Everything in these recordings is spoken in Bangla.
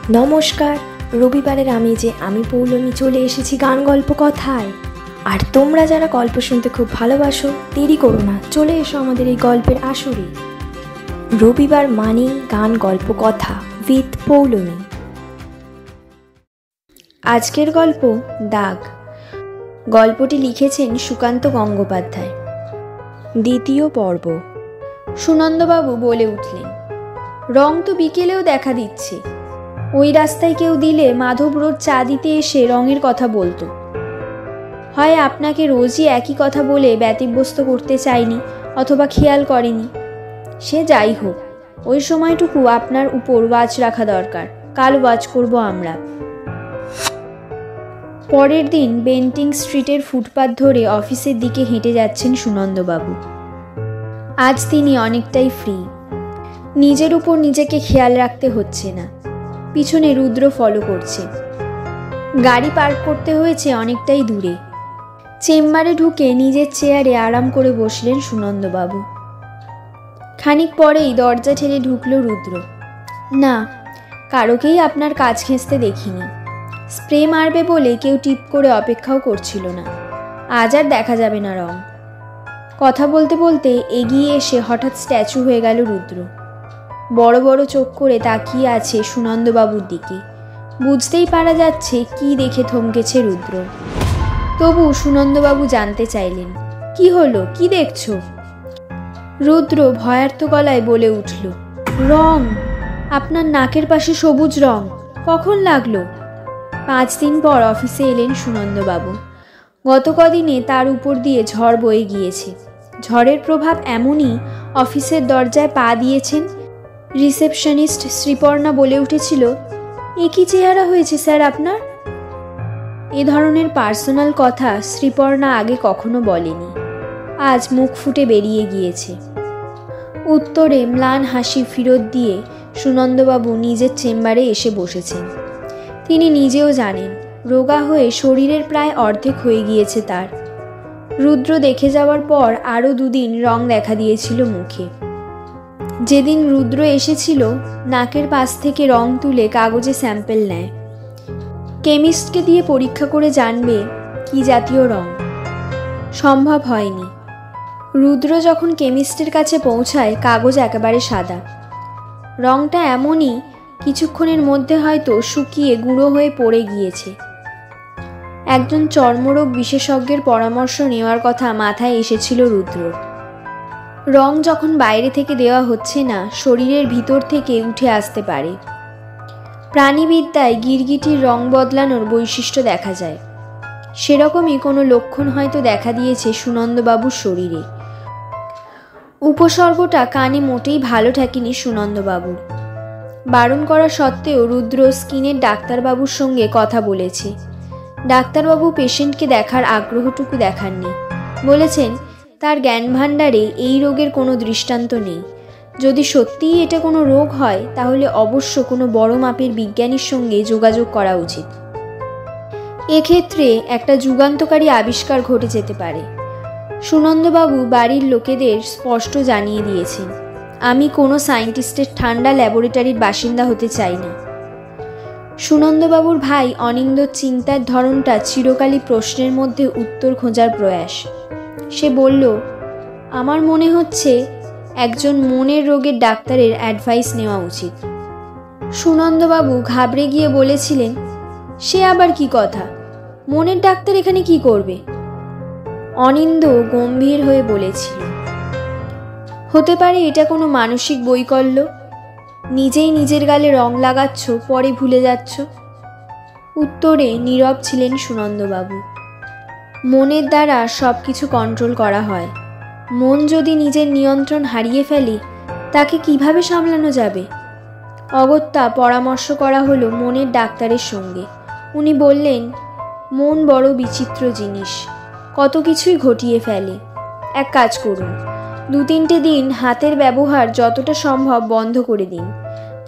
নমস্কার। রবিবারের আমেজে আমি পৌলমী চলে এসেছি গান গল্প কথায়। আর তোমরা যারা গল্প শুনতে খুব ভালোবাসো, দেরি করো না, চলে এসো আমাদের এই গল্পের আসরে। রবিবার মানেই গান গল্প কথা উইথ পৌলমী। আজকের গল্প দাগ। গল্পটি লিখেছেন সুকান্ত গঙ্গোপাধ্যায়। দ্বিতীয় পর্ব। সুনন্দবাবু বলে উঠলেন, রং তো বিকেলেও দেখা দিচ্ছে। ওই রাস্তায় কেউ দিলে মাধব রোড চা দিতে এসে রঙের কথা বলতো। হয় আপনাকে রোজই একই কথা বলে ব্যতিব্যস্ত করতে চাইনি, অথবা খেয়াল করেনি। সে যাই হোক, ওই সময়টুকু আপনার উপর ওয়াচ রাখা দরকার। কাল ওয়াচ করব আমরা। পরের দিন বেন্টিং স্ট্রিটের ফুটপাথ ধরে অফিসের দিকে হেঁটে যাচ্ছেন সুনন্দবাবু। আজ তিনি অনেকটাই ফ্রি। নিজের উপর নিজেকে খেয়াল রাখতে হচ্ছে না। পিছনে রুদ্র ফলো করছে। গাড়ি পার্ক করতে হয়েছে অনেকটাই দূরে। চেম্বারে ঢুকে নিজের চেয়ারে আরাম করে বসলেন সুনন্দবাবু। খানিক পরেই দরজা ঠেলে ঢুকল রুদ্র। না, কারোকেই আপনার কাজ ঘেঁচতে দেখিনি। স্প্রে মারবে বলে কেউ টিপ করে অপেক্ষাও করছিল না। আজ আর দেখা যাবে না রং। কথা বলতে বলতে এগিয়ে এসে হঠাৎ স্ট্যাচু হয়ে গেল রুদ্র। বড় বড় চোখ করে তাকিয়ে আছে সুনন্দবাবুর দিকে। বুঝতেই পারা যাচ্ছে কি দেখে থমকেছে রুদ্র। তবু সুনন্দবাবু জানতে চাইলেন, কি হলো, কি দেখছো? রুদ্র ভয়ার্ত গলায় বলে উঠল, রং। আপনার নাকের পাশে সবুজ রং। কখন লাগলো? 5 দিন পর অফিসে এলেন সুনন্দবাবু। গত কদিনে তার উপর দিয়ে ঝড় বয়ে গিয়েছে। ঝড়ের প্রভাব এমনই, অফিসের দরজায় পা দিয়েছেন। রিসেপশনিস্ট শ্রীপর্ণা বলে উঠেছিল, এ কি চেহারা হয়েছে স্যার আপনার? এ ধরনের পার্সোনাল কথা শ্রীপর্ণা আগে কখনো বলেনি। আজ মুখ ফুটে বেরিয়ে গিয়েছে। উত্তরে ম্লান হাসি ফিরত দিয়ে সুনন্দবাবু নিজের চেম্বারে এসে বসেছেন। তিনি নিজেও জানেন, রোগা হয়ে শরীরের প্রায় অর্ধেক হয়ে গিয়েছে তার। রুদ্র দেখে যাওয়ার পর আরও 2 দিন রং দেখা দিয়েছিল মুখে। যেদিন রুদ্র এসেছিল, নাকের পাশ থেকে রং তুলে কাগজে স্যাম্পেল নেয়। কেমিস্টকে দিয়ে পরীক্ষা করে জানবে কি জাতীয় রং। সম্ভব হয়নি। রুদ্র যখন কেমিস্টের কাছে পৌঁছায়, কাগজ একেবারে সাদা। রংটা এমনই, কিছুক্ষণের মধ্যে হয়তো শুকিয়ে গুঁড়ো হয়ে পড়ে গিয়েছে। একজন চর্মরোগ বিশেষজ্ঞের পরামর্শ নেওয়ার কথা মাথায় এসেছিল রুদ্রর। রং যখন বাইরে থেকে দেওয়া হচ্ছে না, শরীরের ভিতর থেকে উঠে আসতে পারে। প্রাণীবিদ্যায় গিরগিটির রং বদলানোর বৈশিষ্ট্য দেখা যায়। সেরকমই কোনো লক্ষণ হয়তো দেখা দিয়েছে সুনন্দবাবুর শরীরে। উপসর্গটা কানে মোটেই ভালো ঠেকেনি সুনন্দবাবুর। বারণ করা সত্ত্বেও রুদ্র স্কিনের ডাক্তারবাবুর সঙ্গে কথা বলেছে। ডাক্তারবাবু পেশেন্টকে দেখার আগ্রহটুকু দেখাননি। বলেছেন, তার জ্ঞান ভাণ্ডারে এই রোগের কোনো দৃষ্টান্ত নেই। যদি সত্যিই এটা কোনো রোগ হয়, তাহলে অবশ্য কোনো বড় মাপের বিজ্ঞানীর সঙ্গে যোগাযোগ করা উচিত। এক্ষেত্রে একটা যুগান্তকারী আবিষ্কার ঘটে যেতে পারে। সুনন্দবাবু বাড়ির লোকেদের স্পষ্ট জানিয়ে দিয়েছেন, আমি কোনো সায়েন্টিস্টের ঠান্ডা ল্যাবরেটরির বাসিন্দা হতে চাই না। সুনন্দবাবুর ভাই অনিন্দর চিন্তার ধরনটা চিরকালই প্রশ্নের মধ্যে উত্তর খোঁজার প্রয়াস। সে বলল, আমার মনে হচ্ছে একজন মনের রোগের ডাক্তারের অ্যাডভাইস নেওয়া উচিত। সুনন্দবাবু ঘাবড়ে গিয়ে বলেছিলেন, সে আবার কি কথা? মনের ডাক্তার এখানে কি করবে? অনিন্দ গম্ভীর হয়ে বলেছিল, হতে পারে এটা কোনো মানসিক বৈকল্য। নিজেই নিজের গালে রং লাগাচ্ছ, পরে ভুলে যাচ্ছ। উত্তরে নীরব ছিলেন সুনন্দবাবু। মনের দ্বারা সব কিছু কন্ট্রোল করা হয়। মন যদি নিজের নিয়ন্ত্রণ হারিয়ে ফেলে, তাকে কিভাবে সামলানো যাবে? অগত্যা পরামর্শ করা হলো মনের ডাক্তারের সঙ্গে। উনি বললেন, মন বড় বিচিত্র জিনিস, কত কিছুই ঘটিয়ে ফেলে। এক কাজ করুন, 2-3 দিন হাতের ব্যবহার যতটা সম্ভব বন্ধ করে দিন।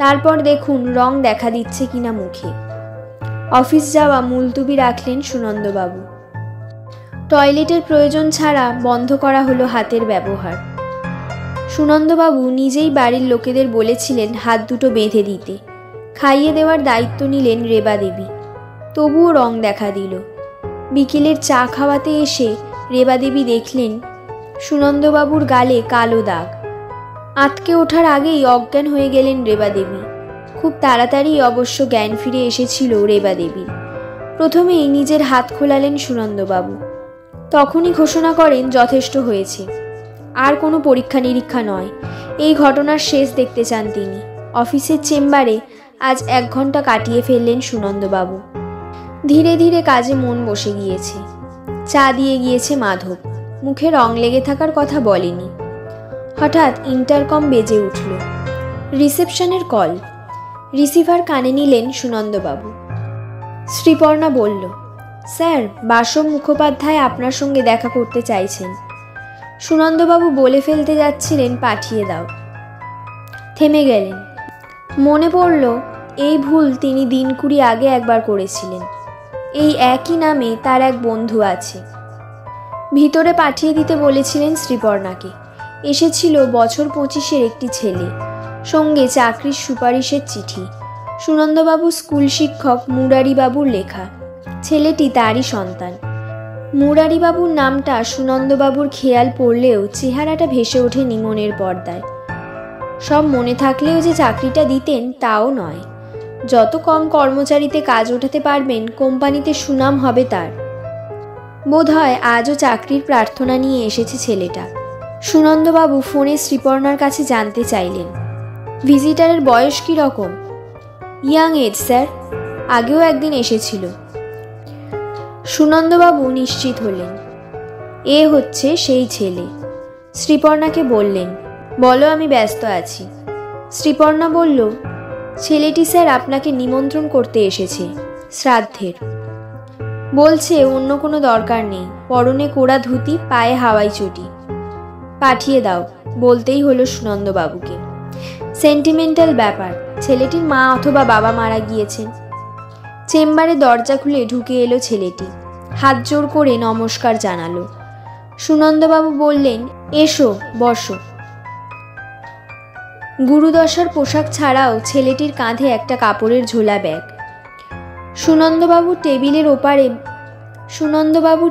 তারপর দেখুন রং দেখা দিচ্ছে কিনা মুখে। অফিস যাওয়া মুলতুবি রাখলেন সুনন্দবাবু। টয়লেটের প্রয়োজন ছাড়া বন্ধ করা হলো হাতের ব্যবহার। সুনন্দবাবু নিজেই বাড়ির লোকেদের বলেছিলেন হাত দুটো বেঁধে দিতে, খাইয়ে দেওয়ার দায়িত্ব নিলেন রেবা দেবী। তবুও রং দেখা দিল। বিকেলের চা খাওয়াতে এসে রেবা দেবী দেখলেন সুনন্দবাবুর গালে কালো দাগ। আঁতকে ওঠার আগেই অজ্ঞান হয়ে গেলেন রেবা দেবী। খুব তাড়াতাড়ি অবশ্য জ্ঞান ফিরে এসেছিল রেবা দেবীর। প্রথমেই নিজের হাত খোলালেন সুনন্দবাবু। তখনই ঘোষণা করেন যথেষ্ট হয়েছে, আর কোনো পরীক্ষা নিরীক্ষা নয়। এই ঘটনার শেষ দেখতে চান তিনি। অফিসের চেম্বারে আজ 1 ঘন্টা কাটিয়ে ফেললেন সুনন্দবাবু। ধীরে ধীরে কাজে মন বসে গিয়েছে। চা দিয়ে গিয়েছে মাধব। মুখে রং লেগে থাকার কথা বলেনি। হঠাৎ ইন্টারকম বেজে উঠল। রিসেপশনের কল। রিসিভার কানে নিলেন সুনন্দবাবু। শ্রীপর্ণা বলল, স্যার, বাসব মুখোপাধ্যায় আপনার সঙ্গে দেখা করতে চাইছেন। সুনন্দবাবু বলে ফেলতে যাচ্ছিলেন, পাঠিয়ে দাও। থেমে গেলেন। মনে পড়ল এই ভুল তিনি দিন 20 আগে একবার করেছিলেন। এই একই নামে তার এক বন্ধু আছে। ভিতরে পাঠিয়ে দিতে বলেছিলেন শ্রীপর্ণাকে। এসেছিল বছর 25-এর একটি ছেলে, সঙ্গে চাকরির সুপারিশের চিঠি। সুনন্দবাবু স্কুল শিক্ষক মুরারিবাবুর লেখা। ছেলেটি তারই সন্তান। মুরারিবাবুর নামটা সুনন্দবাবুর খেয়াল পড়লেও চেহারাটা ভেসে ওঠেনি মনের পর্দায়। সব মনে থাকলেও যে চাকরিটা দিতেন তাও নয়। যত কম কর্মচারীতে কাজ ওঠাতে পারবেন কোম্পানিতে সুনাম হবে তার। বোধহয় আজও চাকরির প্রার্থনা নিয়ে এসেছে ছেলেটা। সুনন্দবাবু ফোনে শ্রীপর্ণার কাছে জানতে চাইলেন, ভিজিটারের বয়স কী রকম? ইয়াং এজ স্যার, আগেও একদিন এসেছিল। সুনন্দবাবু নিশ্চিত হলেন, এ হচ্ছে সেই ছেলে। শ্রীপর্ণাকে বললেন, বলো আমি ব্যস্ত আছি। শ্রীপর্ণা বলল, ছেলেটি স্যার আপনাকে নিমন্ত্রণ করতে এসেছে শ্রাদ্ধের। বলছে অন্য কোনো দরকার নেই, পরনে কোড়া ধুতি, পায়ে হাওয়াই চটি। পাঠিয়ে দাও, বলতেই হলো সুনন্দবাবুকে। সেন্টিমেন্টাল ব্যাপার। ছেলেটির মা অথবা বাবা মারা গিয়েছেন। চেম্বারে দরজা খুলে ঢুকে এলো ছেলেটি। হাত জোর করে নমস্কার জানালো। সুনন্দবাবু বললেন, এসো, বসো। গুরুদশার পোশাক ছাড়াও ছেলেটির কাঁধে একটা কাপড়ের ঝোলা ব্যাগ। সুনন্দবাবু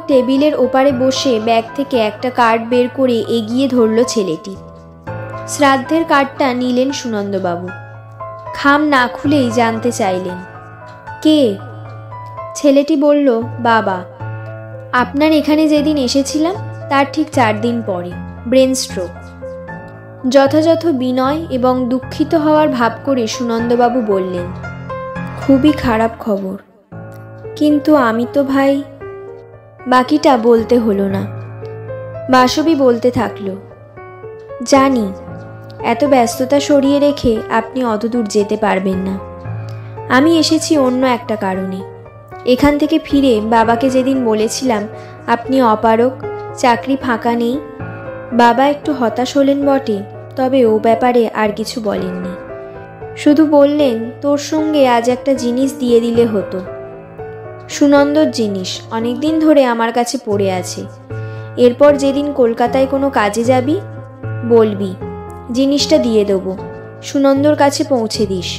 টেবিলের ওপারে বসে ব্যাগ থেকে একটা কার্ড বের করে এগিয়ে ধরল ছেলেটি। শ্রাদ্ধের কার্ডটা নিলেন সুনন্দবাবু। খাম না খুলেই জানতে চাইলেন, কে? ছেলেটি বলল, বাবা। আপনার এখানে যেদিন এসেছিলাম তার ঠিক 4 দিন পরে ব্রেন স্ট্রোক। যথাযথ বিনয় এবং দুঃখিত হওয়ার ভাব করে সুনন্দবাবু বললেন, খুবই খারাপ খবর, কিন্তু আমি তো ভাই। বাকিটা বলতে হলো না। বাসবী বলতে থাকলো, জানি এত ব্যস্ততা সরিয়ে রেখে আপনি অত দূর যেতে পারবেন না। আমি এসেছি অন্য একটা কারণে। এখান থেকে ফিরে বাবাকে যেদিন বলেছিলাম আপনি অপারগ, চাকরি ফাঁকা নেই, বাবা একটু হতাশ হলেন বটে, তবে ও ব্যাপারে আর কিছু বলেননি। শুধু বললেন, তোর সঙ্গে আজ একটা জিনিস দিয়ে দিলে হতো। সুনন্দর জিনিস, অনেকদিন ধরে আমার কাছে পড়ে আছে। এরপর যেদিন কলকাতায় কোনো কাজে যাবি বলবি, জিনিসটা দিয়ে দেবো, সুনন্দর কাছে পৌঁছে দিস।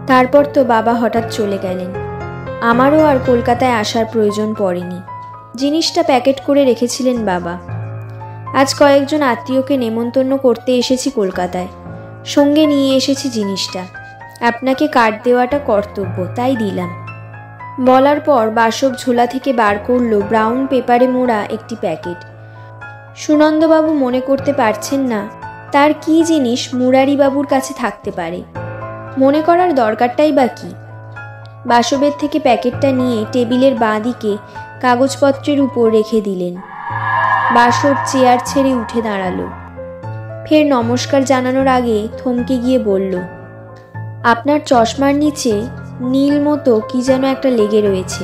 তারপর তো বাবা হঠাৎ চলে গেলেন। আমারও আর কলকাতায় আসার প্রয়োজন পড়েনি। জিনিসটা প্যাকেট করে রেখেছিলেন বাবা। আজ কয়েকজন আত্মীয়কে নেমন্তন্ন করতে এসেছি কলকাতায়, সঙ্গে নিয়ে এসেছি জিনিসটা। আপনাকে কার্ড দেওয়াটা কর্তব্য, তাই দিলাম। বলার পর বাসব ঝোলা থেকে বার করলো ব্রাউন পেপারে মোড়া একটি প্যাকেট। সুনন্দবাবু মনে করতে পারছেন না তার কী জিনিস মুরারিবাবুর কাছে থাকতে পারে। মনে করার দরকারটাই বা কী? বাসবের থেকে প্যাকেটটা নিয়ে টেবিলের বাঁ দিকে কাগজপত্রের উপর রেখে দিলেন। বাসব চেয়ার ছেড়ে উঠে দাঁড়ালো। ফের নমস্কার জানানোর আগে থমকে গিয়ে বলল, আপনার চশমার নিচে নীল মতো কি যেন একটা লেগে রয়েছে।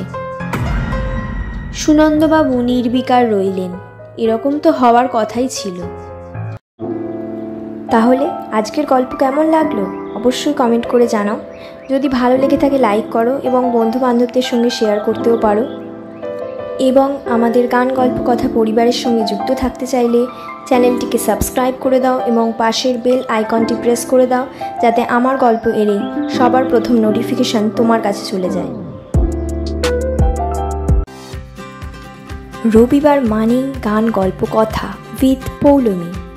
সুনন্দবাবু নির্বিকার রইলেন। এরকম তো হওয়ার কথাই ছিল। তাহলে আজকের গল্প কেমন লাগলো অবশ্যই কমেন্ট করে জানাও। যদি ভালো লেগে থাকে লাইক করো এবং বন্ধু বান্ধবদের সঙ্গে শেয়ার করতেও পারো। এবং আমাদের গান গল্প কথা পরিবারের সঙ্গে যুক্ত থাকতে চাইলে চ্যানেলটিকে সাবস্ক্রাইব করে দাও এবং পাশের বেল আইকনটি প্রেস করে দাও, যাতে আমার গল্প এলেই সবার প্রথম নোটিফিকেশান তোমার কাছে চলে যায়। রবিবার মানেই গান গল্প কথা উইথ পৌলমী।